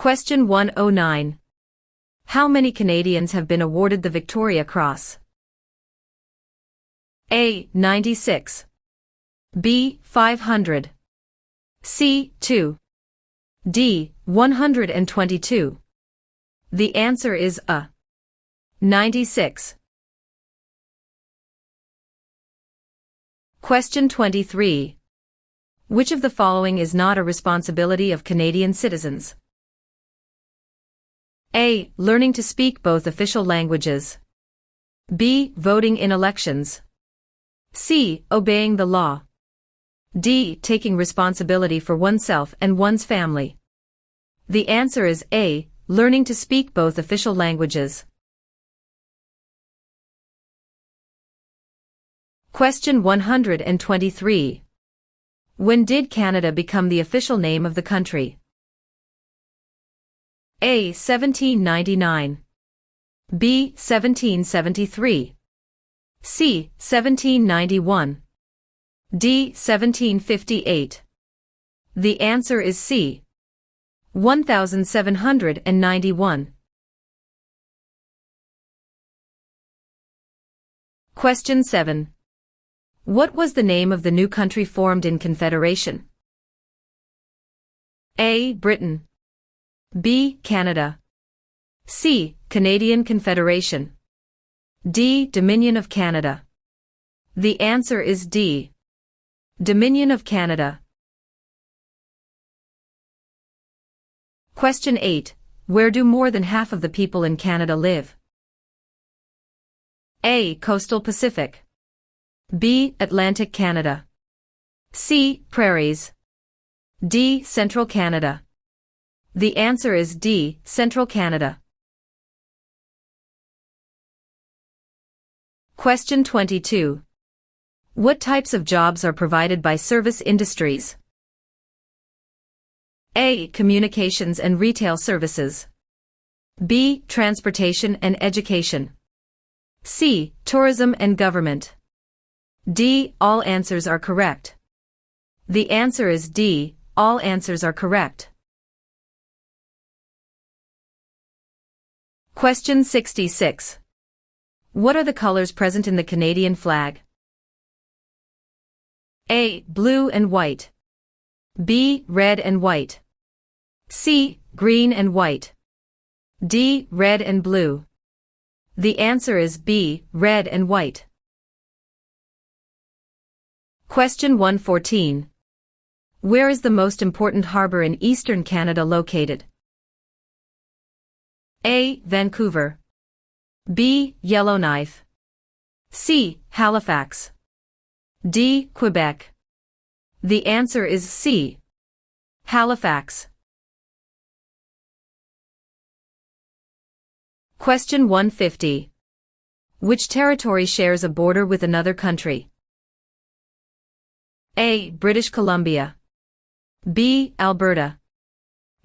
Question 109. How many Canadians have been awarded the Victoria Cross? A. 96. B. 500. C. 2. D. 122. The answer is A. 96. Question 23. Which of the following is not a responsibility of Canadian citizens? A. Learning to speak both official languages. B. Voting in elections. C. Obeying the law. D. Taking responsibility for oneself and one's family. The answer is A. Learning to speak both official languages. Question 123. When did Canada become the official name of the country? A. 1799. B. 1773. C. 1791. D. 1758. The answer is C. 1791. Question 7. What was the name of the new country formed in Confederation? A. Britain. B. Canada. C. Canadian Confederation. D. Dominion of Canada. The answer is D. Dominion of Canada. Question 8. Where do more than half of the people in Canada live? A. Coastal Pacific. B. Atlantic Canada. C. Prairies. D. Central Canada. The answer is D. Central Canada. Question 22. What types of jobs are provided by service industries? A. Communications and retail services. B. Transportation and education. C. Tourism and government. D. All answers are correct. The answer is D. All answers are correct. Question 66. What are the colors present in the Canadian flag? A. Blue and white. B. Red and white. C. Green and white. D. Red and blue. The answer is B. Red and white. Question 114. Where is the most important harbor in eastern Canada located? A. Vancouver. B. Yellowknife. C. Halifax. D. Quebec. The answer is C. Halifax. Question 150. Which territory shares a border with another country? A. British Columbia. B. Alberta.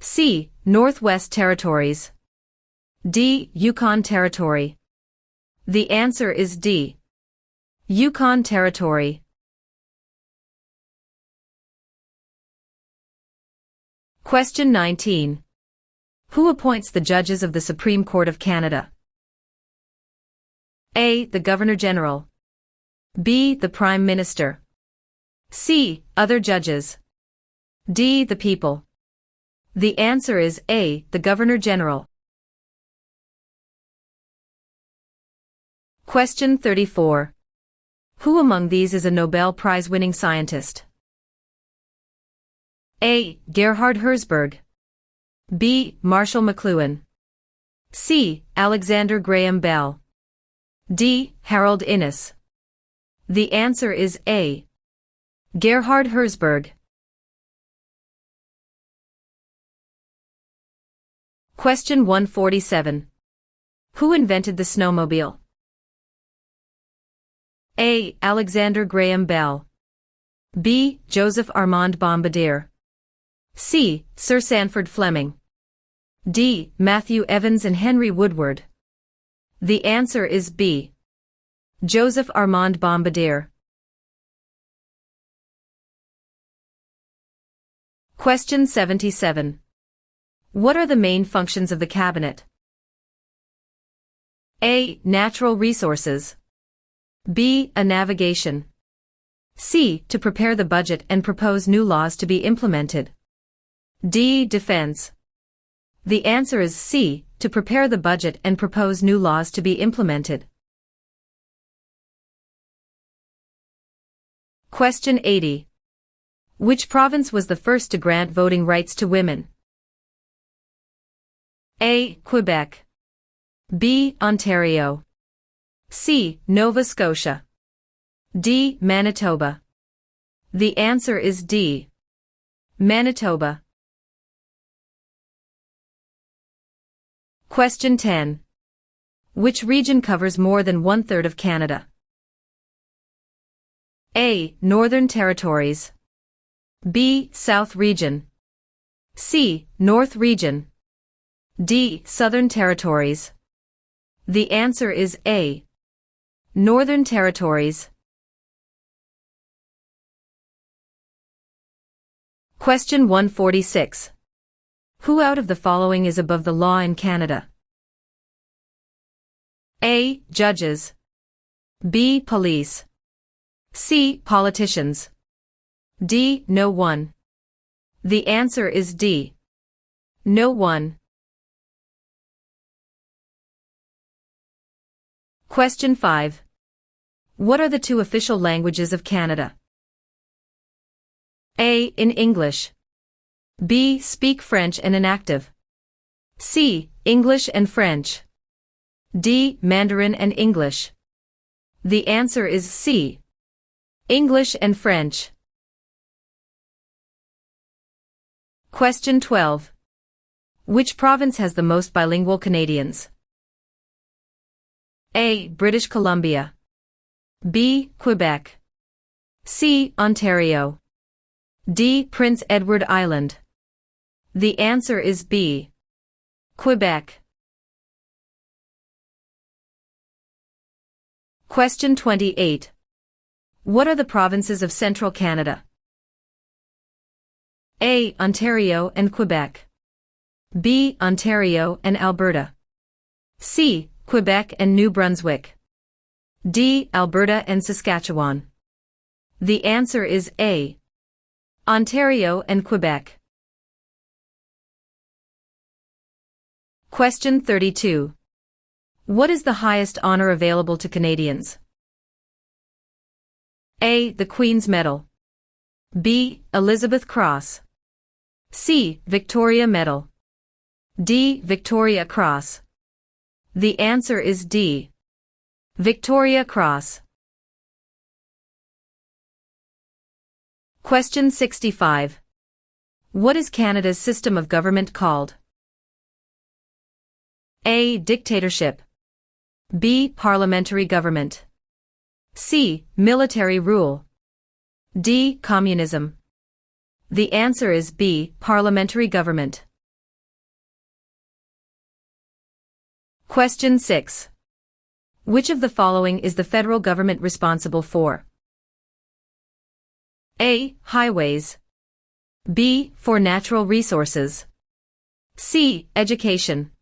C. Northwest Territories. D. Yukon Territory. The answer is D. Yukon Territory. Question 19. Who appoints the judges of the Supreme Court of Canada? A. The Governor-General. B. The Prime Minister. C. Other judges. D. The people. The answer is A. The Governor-General. Question 34. Who among these is a Nobel Prize-winning scientist? A. Gerhard Herzberg. B. Marshall McLuhan. C. Alexander Graham Bell. D. Harold Innis. The answer is A. Gerhard Herzberg. Question 147. Who invented the snowmobile? A. Alexander Graham Bell. B. Joseph Armand Bombardier. C. Sir Sanford Fleming. D. Matthew Evans and Henry Woodward. The answer is B. Joseph Armand Bombardier. Question 77. What are the main functions of the cabinet? A. Natural resources. B. A navigation. C. To prepare the budget and propose new laws to be implemented. D. Defense. The answer is C. To prepare the budget and propose new laws to be implemented. Question 80. Which province was the first to grant voting rights to women? A. Quebec. B. Ontario. C. Nova Scotia. D. Manitoba. The answer is D. Manitoba. Question 10. Which region covers more than 1/3 of Canada? A. Northern Territories. B. South Region. C. North Region. D. Southern Territories. The answer is A. Northern Territories. Question 146. Who out of the following is above the law in Canada? A. Judges. B. Police. C. Politicians. D. No one. The answer is D. No one. Question 5. What are the two official languages of Canada? A. In English. B. Speak French and inactive. C. English and French. D. Mandarin and English. The answer is C. English and French. Question 12. Which province has the most bilingual Canadians? A. British Columbia. B. Quebec. C. Ontario. D. Prince Edward Island. The answer is B. Quebec. Question 28. What are the provinces of Central Canada? A. Ontario and Quebec. B. Ontario and Alberta. C. Quebec and New Brunswick. D. Alberta and Saskatchewan. The answer is A. Ontario and Quebec. Question 32. What is the highest honor available to Canadians? A. The Queen's Medal. B. Elizabeth Cross. C. Victoria Medal. D. Victoria Cross. The answer is D. Victoria Cross. Question 65. What is Canada's system of government called? A. Dictatorship. B. Parliamentary government. C. Military rule. D. Communism. The answer is B. Parliamentary government. Question 6. Which of the following is the federal government responsible for? A. Highways. B. For natural resources. C. Education.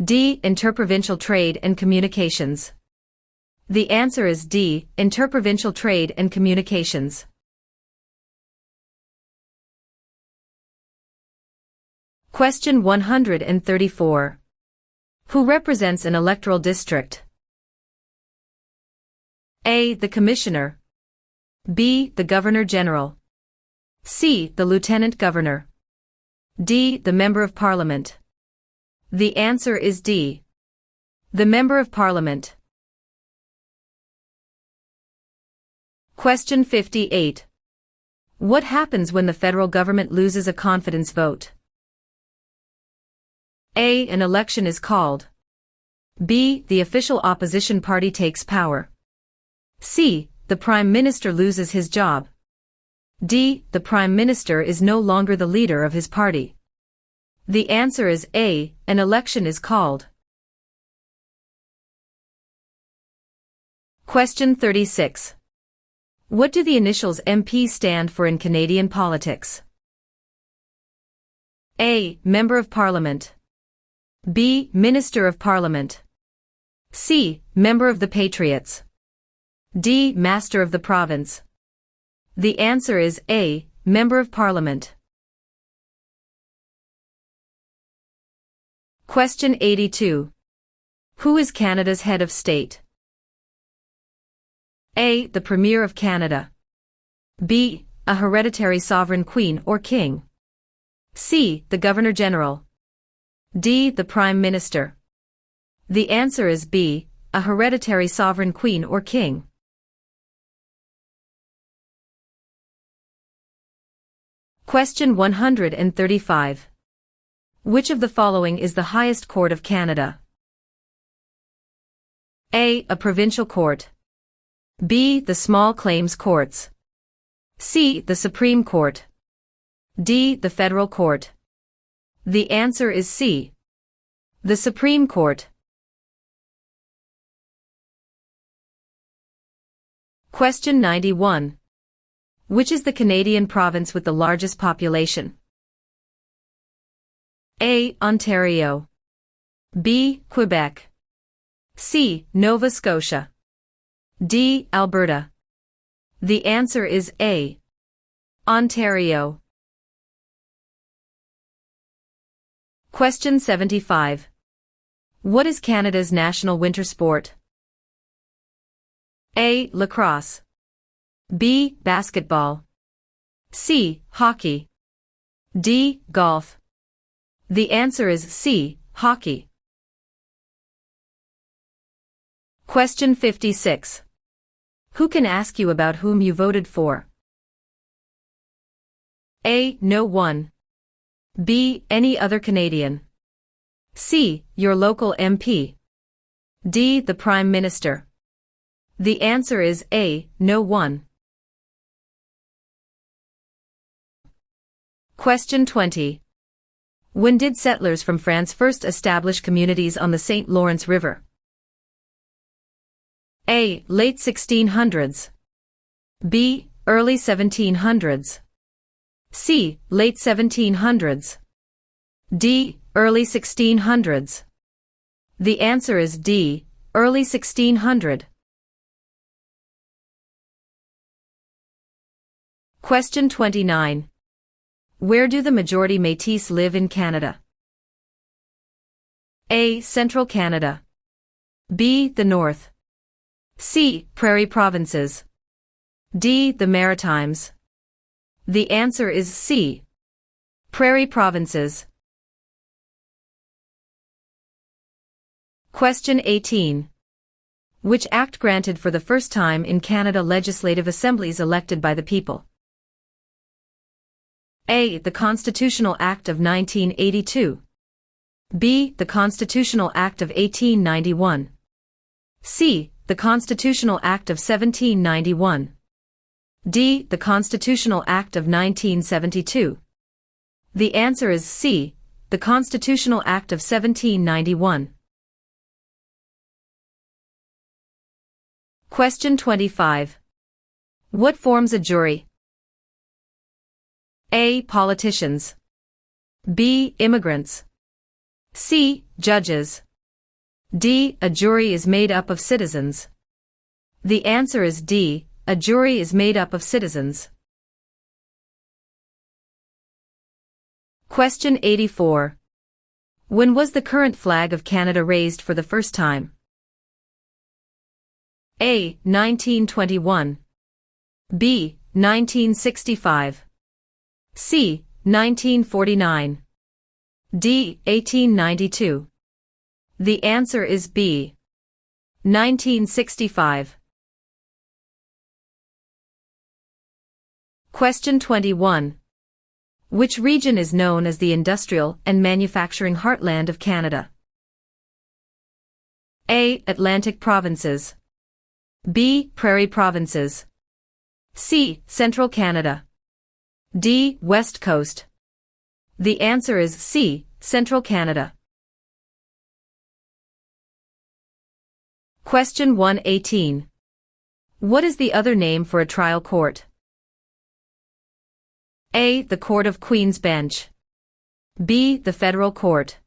D. Interprovincial trade and communications. The answer is D. Interprovincial trade and communications. Question 134. Who represents an electoral district? A. The Commissioner. B. The Governor-General. C. The Lieutenant Governor. D. The Member of Parliament. The answer is D. The Member of Parliament. Question 58. What happens when the federal government loses a confidence vote? A. An election is called. B. The official opposition party takes power. C. The Prime Minister loses his job. D. The Prime Minister is no longer the leader of his party. The answer is A. An election is called. Question 36. What do the initials MP stand for in Canadian politics? A. Member of Parliament. B. Minister of Parliament. C. Member of the Patriots. D. Master of the Province. The answer is A. Member of Parliament. Question 82. Who is Canada's head of state? A. The Premier of Canada. B. A hereditary sovereign queen or king. C. The Governor-General. D. The Prime Minister. The answer is B. A hereditary sovereign queen or king. Question 135. Which of the following is the highest court of Canada? A. A provincial court. B. The small claims courts. C. The Supreme Court. D. The Federal Court. The answer is C. The Supreme Court. Question 91. Which is the Canadian province with the largest population? A. Ontario. B. Quebec. C. Nova Scotia. D. Alberta. The answer is A. Ontario. Question 75. What is Canada's national winter sport? A. Lacrosse. B. Basketball. C. Hockey. D. Golf. The answer is C. Hockey. Question 56. Who can ask you about whom you voted for? A. No one. B. Any other Canadian. C. Your local MP. D. The Prime Minister. The answer is A. No one. Question 20. When did settlers from France first establish communities on the St. Lawrence River? A. Late 1600s. B. Early 1700s. C. Late 1700s. D. Early 1600s. The answer is D. Early 1600. Question 29. Where do the majority Métis live in Canada? A. Central Canada. B. The North. C. Prairie Provinces. D. The Maritimes. The answer is C. Prairie Provinces. Question 18. Which act granted for the first time in Canada legislative assemblies elected by the people? A. The Constitutional Act of 1982. B. The Constitutional Act of 1891. C. The Constitutional Act of 1791. D. The Constitutional Act of 1972. The answer is C. The Constitutional Act of 1791. Question 25. What forms a jury? A. Politicians. B. Immigrants. C. Judges. D. A jury is made up of citizens. The answer is D. A jury is made up of citizens. Question 84. When was the current flag of Canada raised for the first time? A. 1921. B. 1965. C. 1949. D. 1892. The answer is B. 1965. Question 21. Which region is known as the industrial and manufacturing heartland of Canada? A. Atlantic Provinces. B. Prairie Provinces. C. Central Canada. D. West Coast. The answer is C. Central Canada. Question 118. What is the other name for a trial court? A. The Court of Queen's Bench. B. The federal court.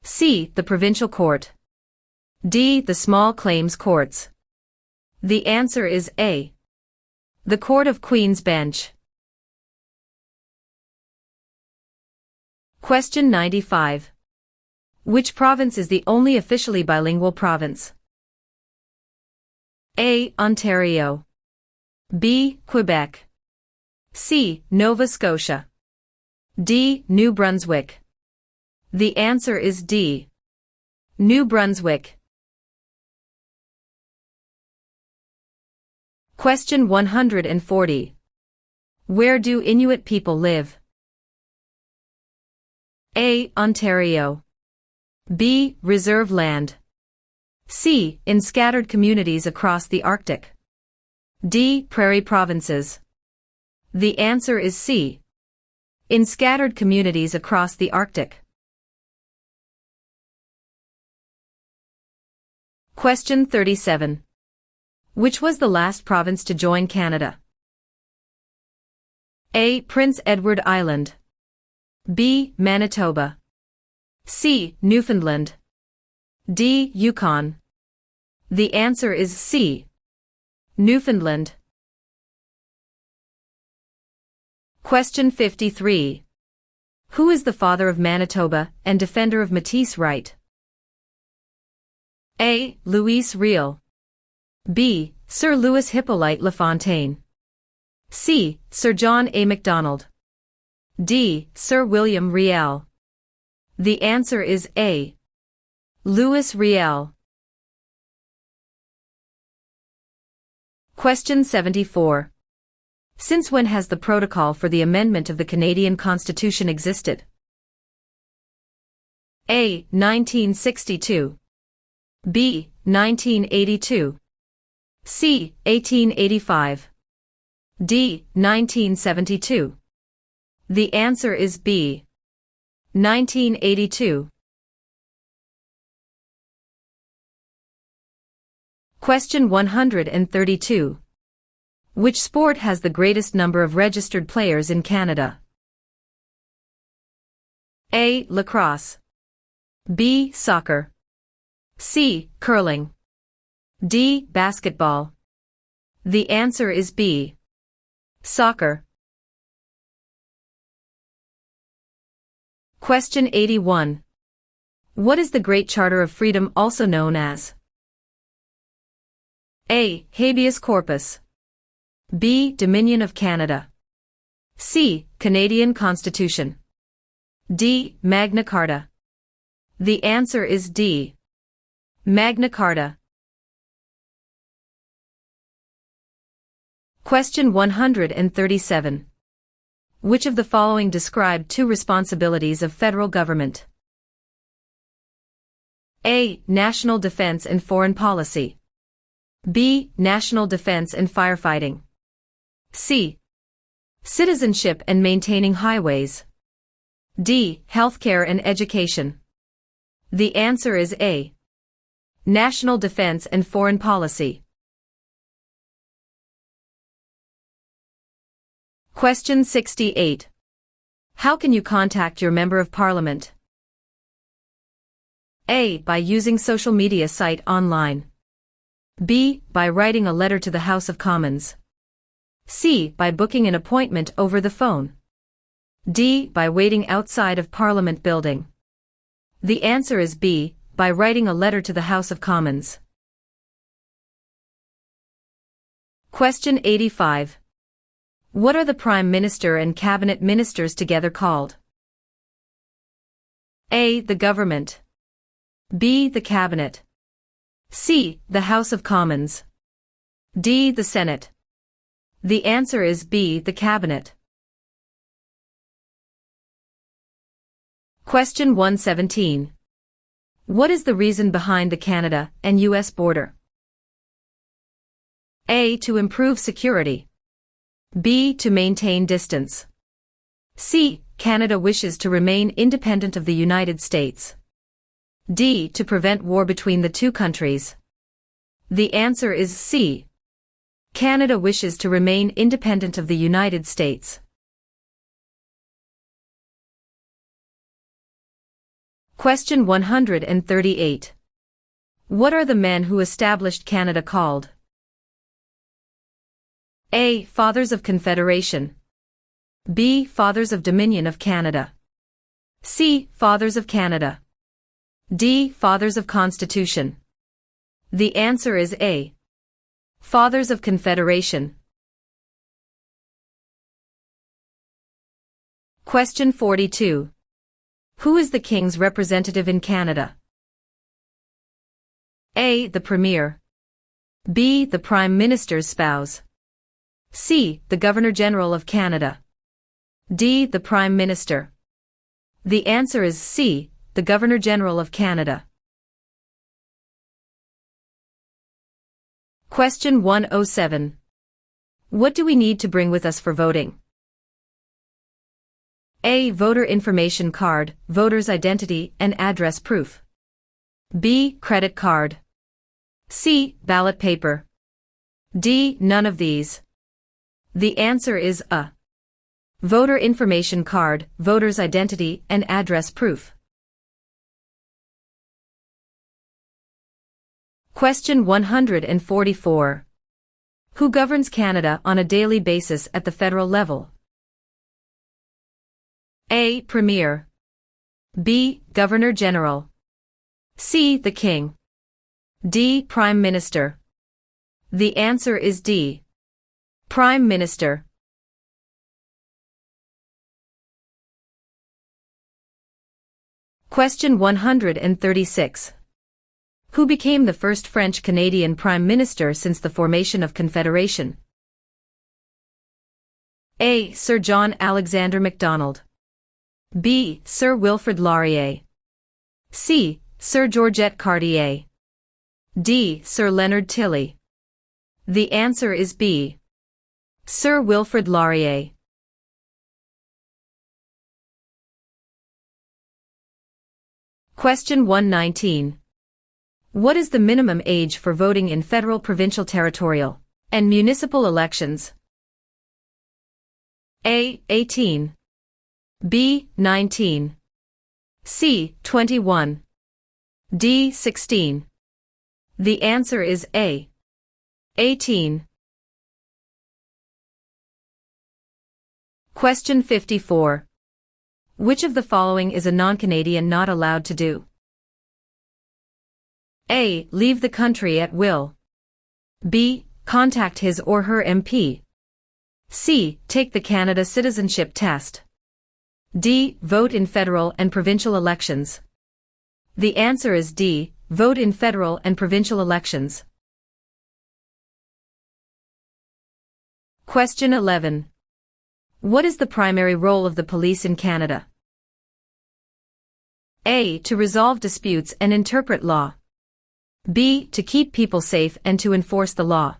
C. The provincial court. D. The small claims courts. The answer is A. The Court of Queen's Bench. Question 95. Which province is the only officially bilingual province? A. Ontario. B. Quebec. C. Nova Scotia. D. New Brunswick. The answer is D. New Brunswick. Question 140. Where do Inuit people live? A. Ontario. B. Reserve land. C. In scattered communities across the Arctic. D. Prairie provinces. The answer is C. In scattered communities across the Arctic. Question 37. Which was the last province to join Canada? A. Prince Edward Island. B. Manitoba. C. Newfoundland. D. Yukon. The answer is C. Newfoundland. Question 53. Who is the father of Manitoba and defender of Métis right? A. Louis Riel. B. Sir Louis Hippolyte Lafontaine. C. Sir John A. Macdonald. D. Sir William Riel. The answer is A. Louis Riel. Question 74. Since when has the protocol for the amendment of the Canadian Constitution existed? A. 1962. B. 1982. C. 1885. D. 1972. The answer is B. 1982. Question 132. Which sport has the greatest number of registered players in Canada? A. Lacrosse. B. Soccer. C. Curling. D. Basketball. The answer is B. Soccer. Question 81. What is the Great Charter of Freedom also known as? A. Habeas corpus. B. Dominion of Canada. C. Canadian Constitution. D. Magna Carta. The answer is D. Magna Carta. Question 137. Which of the following describe two responsibilities of federal government? A. National defense and foreign policy. B. National defense and firefighting. C. Citizenship and maintaining highways. D. Healthcare and education. The answer is A. National defense and foreign policy. Question 68. How can you contact your Member of Parliament? A. By using social media site online. B. By writing a letter to the House of Commons. C. By booking an appointment over the phone. D. By waiting outside of Parliament building. The answer is B. By writing a letter to the House of Commons. Question 85. What are the Prime Minister and Cabinet Ministers together called? A. The Government. B. The Cabinet. C. The House of Commons. D. The Senate. The answer is B. The Cabinet. Question 117. What is the reason behind the Canada and U.S. border? A. To improve security. B. To maintain distance. C. Canada wishes to remain independent of the United States. D. To prevent war between the two countries. The answer is C. Canada wishes to remain independent of the United States. Question 138. What are the men who established Canada called? A. Fathers of Confederation. B. Fathers of Dominion of Canada. C. Fathers of Canada. D. Fathers of Constitution. The answer is A. Fathers of Confederation. Question 42. Who is the King's representative in Canada? A. The Premier. B. The Prime Minister's spouse. C. The Governor-General of Canada. D. The Prime Minister. The answer is C. The Governor-General of Canada. Question 107. What do we need to bring with us for voting? A. Voter information card, voter's identity and address proof. B. Credit card. C. Ballot paper. D. None of these. The answer is A. Voter information card, voter's identity and address proof. Question 144. Who governs Canada on a daily basis at the federal level? A. Premier. B. Governor-General. C. The King. D. Prime Minister. The answer is D. Prime Minister. Question 136. Who became the first French-Canadian Prime Minister since the formation of Confederation? A. Sir John Alexander Macdonald. B. Sir Wilfrid Laurier. C. Sir Georgette Cartier. D. Sir Leonard Tilley. The answer is B. Sir Wilfrid Laurier. Question 119. What is the minimum age for voting in federal, provincial, territorial, and municipal elections? A. 18. B. 19. C. 21. D. 16. The answer is A. 18. Question 54. Which of the following is a non-Canadian not allowed to do? A. Leave the country at will. B. Contact his or her MP. C. Take the Canada Citizenship Test. D. Vote in federal and provincial elections. The answer is D. Vote in federal and provincial elections. Question 11. What is the primary role of the police in Canada? A. To resolve disputes and interpret law. B. To keep people safe and to enforce the law.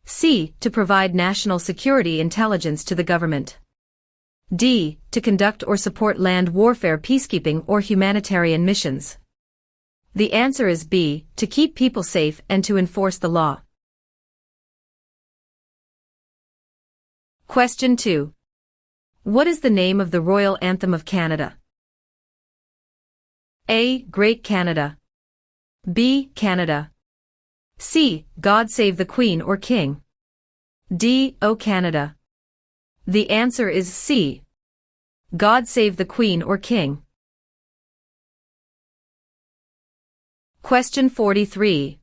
C. To provide national security intelligence to the government. D. To conduct or support land warfare, peacekeeping or humanitarian missions. The answer is B. To keep people safe and to enforce the law. Question 2. What is the name of the Royal Anthem of Canada? A. Great Canada. B. Canada. C. God Save the Queen or King. D. O Canada. The answer is C. God Save the Queen or King. Question 43.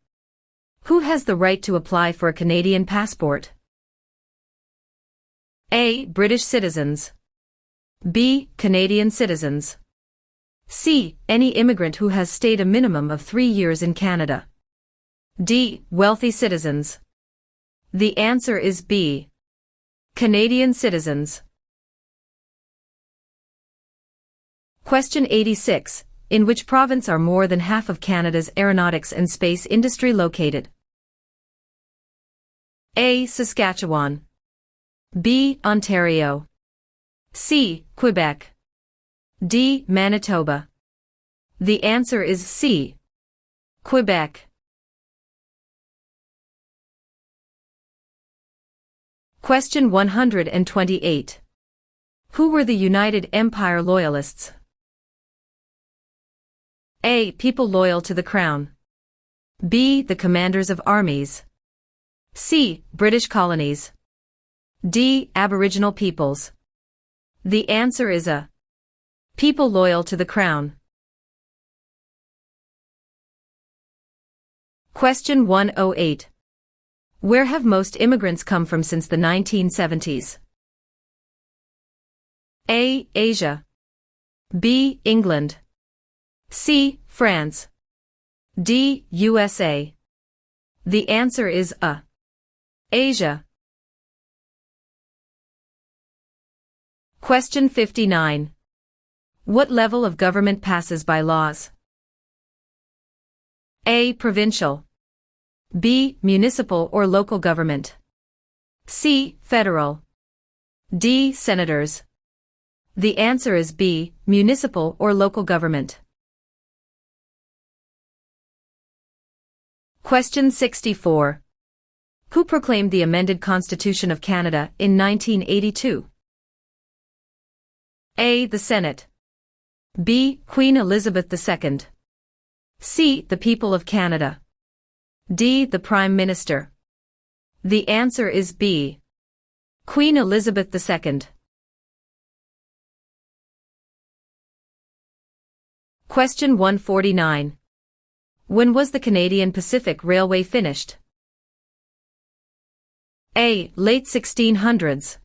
Who has the right to apply for a Canadian passport? A. British citizens. B. Canadian citizens. C. Any immigrant who has stayed a minimum of 3 years in Canada. D. Wealthy citizens. The answer is B. Canadian citizens. Question 86. In which province are more than half of Canada's aeronautics and space industry located? A. Saskatchewan. B. Ontario. C. Quebec. D. Manitoba. The answer is C. Quebec. Question 128. Who were the United Empire Loyalists? A. People loyal to the Crown. B. The commanders of armies. C. British colonies. D. Aboriginal peoples. The answer is A. People loyal to the Crown. Question 108. Where have most immigrants come from since the 1970s? A. Asia. B. England. C. France. D. USA. The answer is A. Asia. Question 59. What level of government passes by laws? A. Provincial. B. Municipal or local government. C. Federal. D. Senators. The answer is B. Municipal or local government. Question 64. Who proclaimed the amended Constitution of Canada in 1982? A. The Senate. B. Queen Elizabeth II. C. The people of Canada. D. The Prime Minister. The answer is B. Queen Elizabeth II. Question 149. When was the Canadian Pacific Railway finished? A. Late 1600s.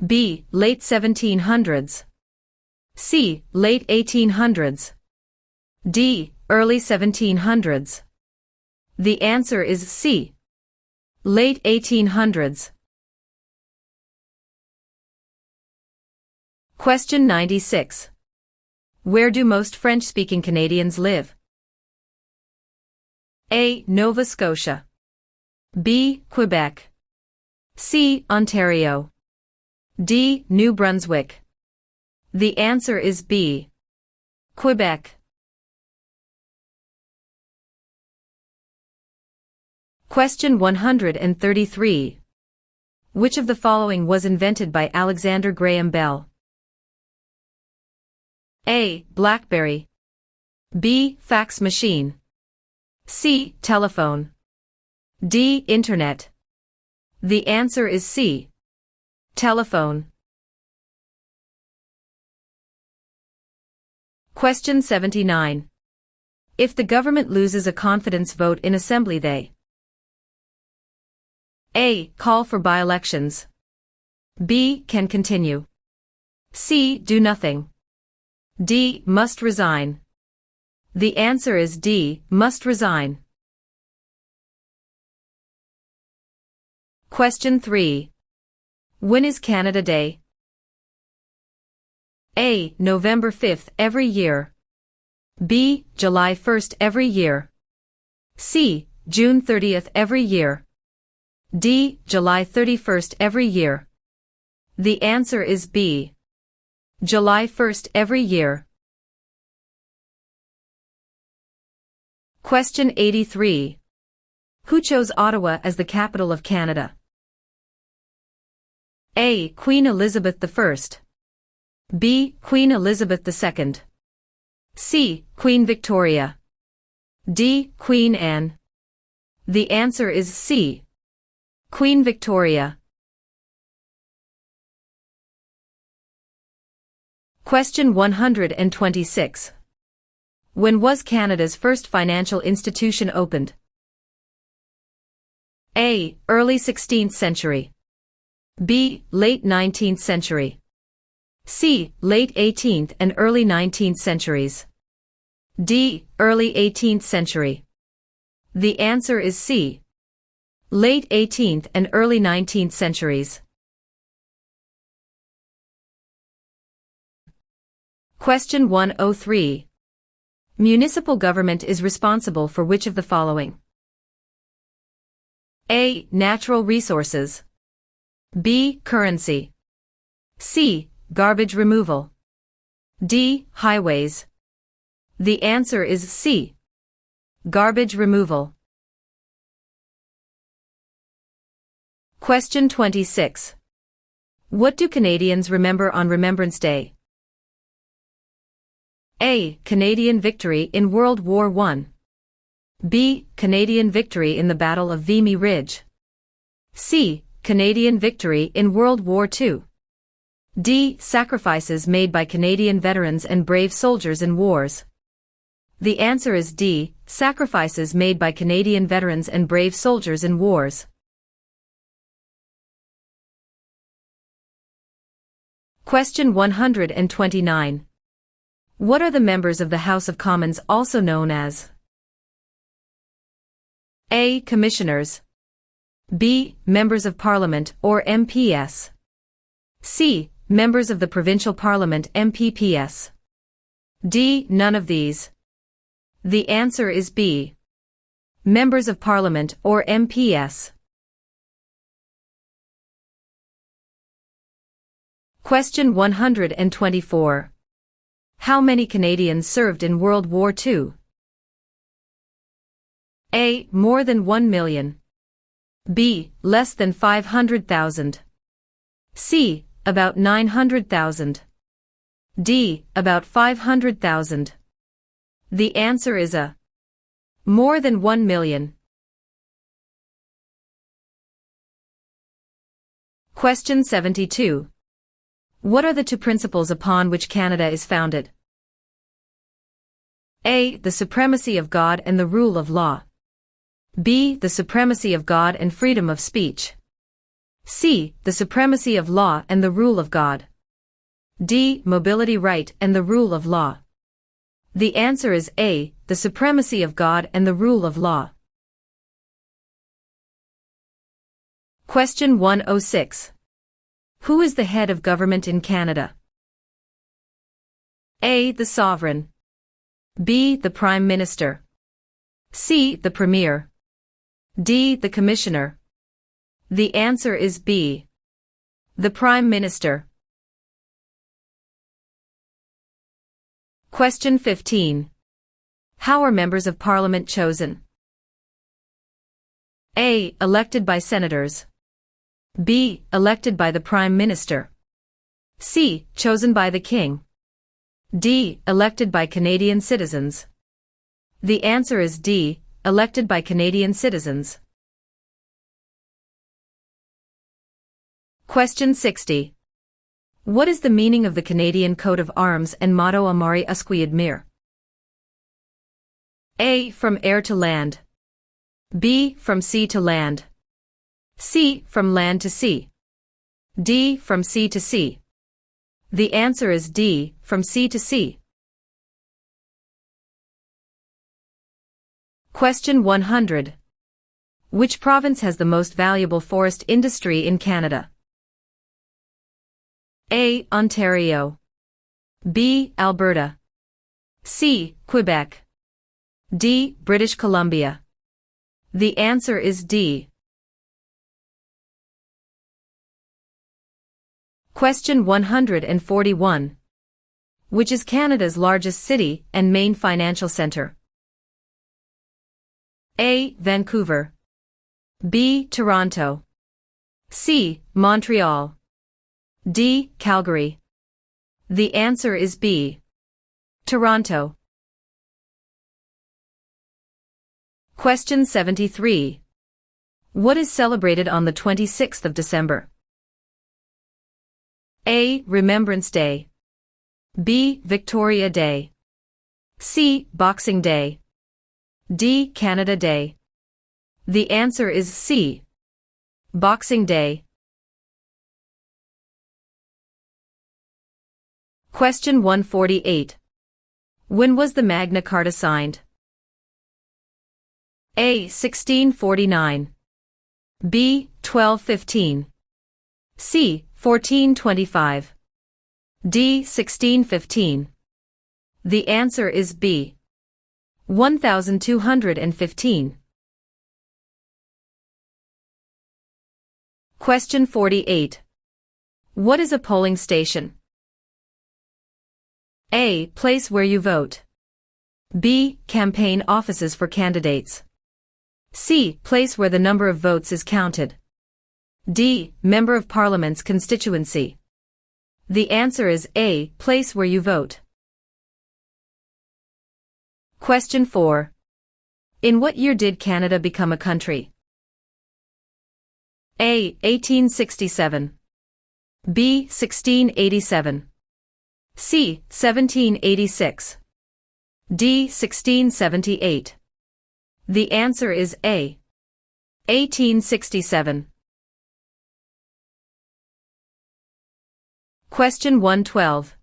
B. Late 1700s. C. Late 1800s. D. Early 1700s. The answer is C. Late 1800s. Question 96. Where do most French-speaking Canadians live? A. Nova Scotia. B. Quebec. C. Ontario. D. New Brunswick. The answer is B. Quebec. Question 133. Which of the following was invented by Alexander Graham Bell? A. BlackBerry. B. Fax machine. C. Telephone. D. Internet. The answer is C. Telephone. Question 79. If the government loses a confidence vote in Assembly, they A. Call for by-elections. B. Can continue. C. Do nothing. D. Must resign. The answer is D. Must resign. Question 3. When is Canada Day? A. November 5th every year. B. July 1st every year. C. June 30th every year. D. July 31st every year. The answer is B. July 1st every year. Question 83. Who chose Ottawa as the capital of Canada? A. Queen Elizabeth I. B. Queen Elizabeth II. C. Queen Victoria. D. Queen Anne. The answer is C. Queen Victoria. Question 126. When was Canada's first financial institution opened? A. Early 16th century. B. Late 19th century. C. Late 18th and early 19th centuries. D. Early 18th century. The answer is C. Late 18th and early 19th centuries. Question 103. Municipal government is responsible for which of the following? A. Natural resources. B. Currency. C. Garbage removal. D. Highways. The answer is C. Garbage removal. Question 26. What do Canadians remember on Remembrance Day? A. Canadian victory in World War I. B. Canadian victory in the Battle of Vimy Ridge. C. Canadian victory in World War II. D. Sacrifices made by Canadian veterans and brave soldiers in wars. The answer is D. Sacrifices made by Canadian veterans and brave soldiers in wars. Question 129. What are the members of the House of Commons also known as? A. Commissioners. B. Members of Parliament or MPS. C. Members of the Provincial Parliament MPPS. D. None of these. The answer is B. Members of Parliament or MPS. Question 124. How many Canadians served in World War II? A. More than 1 million. B. Less than 500,000. C. About 900,000. D. About 500,000. The answer is A. More than 1 million. Question 72. What are the two principles upon which Canada is founded? A. The supremacy of God and the rule of law. B. The supremacy of God and freedom of speech. C. The supremacy of law and the rule of God. D. Mobility right and the rule of law. The answer is A. The supremacy of God and the rule of law. Question 106. Who is the head of government in Canada? A. The Sovereign. B. The Prime Minister. C. The Premier. D. The Commissioner. The answer is B. The Prime Minister. Question 15. How are members of Parliament chosen? A. Elected by senators. B. Elected by the Prime Minister. C. Chosen by the King. D. Elected by Canadian citizens. The answer is D. Elected by Canadian citizens. Question 60. What is the meaning of the Canadian coat of arms and motto Amari Usqui Admir? A. From air to land. B. From sea to land. C. From land to sea. D. From sea to sea. The answer is D. From sea to sea. Question 100. Which province has the most valuable forest industry in Canada? A. Ontario. B. Alberta. C. Quebec. D. British Columbia. The answer is D. Question 141. Which is Canada's largest city and main financial centre? A. Vancouver. B. Toronto. C. Montreal. D. Calgary. The answer is B. Toronto. Question 73. What is celebrated on the 26th of December? A. Remembrance Day. B. Victoria Day. C. Boxing Day. D. Canada Day. The answer is C. Boxing Day. Question 148. When was the Magna Carta signed? A. 1649. B. 1215. C. 1425. D. 1615. The answer is B. 1215. Question 48. What is a polling station? A. Place where you vote. B. Campaign offices for candidates. C. Place where the number of votes is counted. D. Member of Parliament's constituency. The answer is A. Place where you vote. Question 4. In what year did Canada become a country? A. 1867. B. 1687. C. 1786. D. 1678. The answer is A. 1867. Question 112.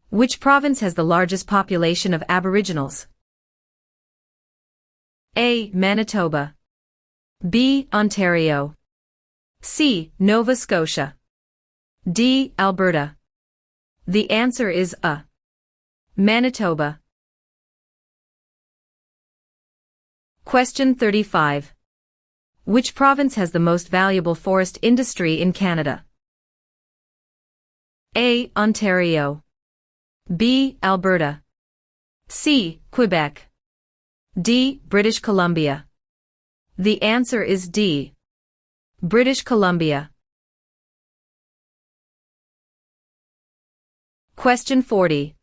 Which province has the largest population of Aboriginals? A. Manitoba. B. Ontario. C. Nova Scotia. D. Alberta. The answer is A. Manitoba. Question 35. Which province has the most valuable forest industry in Canada? A. Ontario. B. Alberta. C. Quebec. D. British Columbia. The answer is D. British Columbia. Question 40.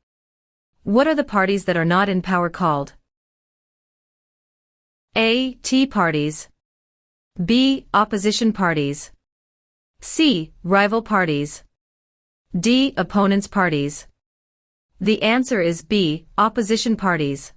What are the parties that are not in power called? A. Tea parties. B. Opposition parties. C. Rival parties. D. Opponents parties. The answer is B. Opposition parties.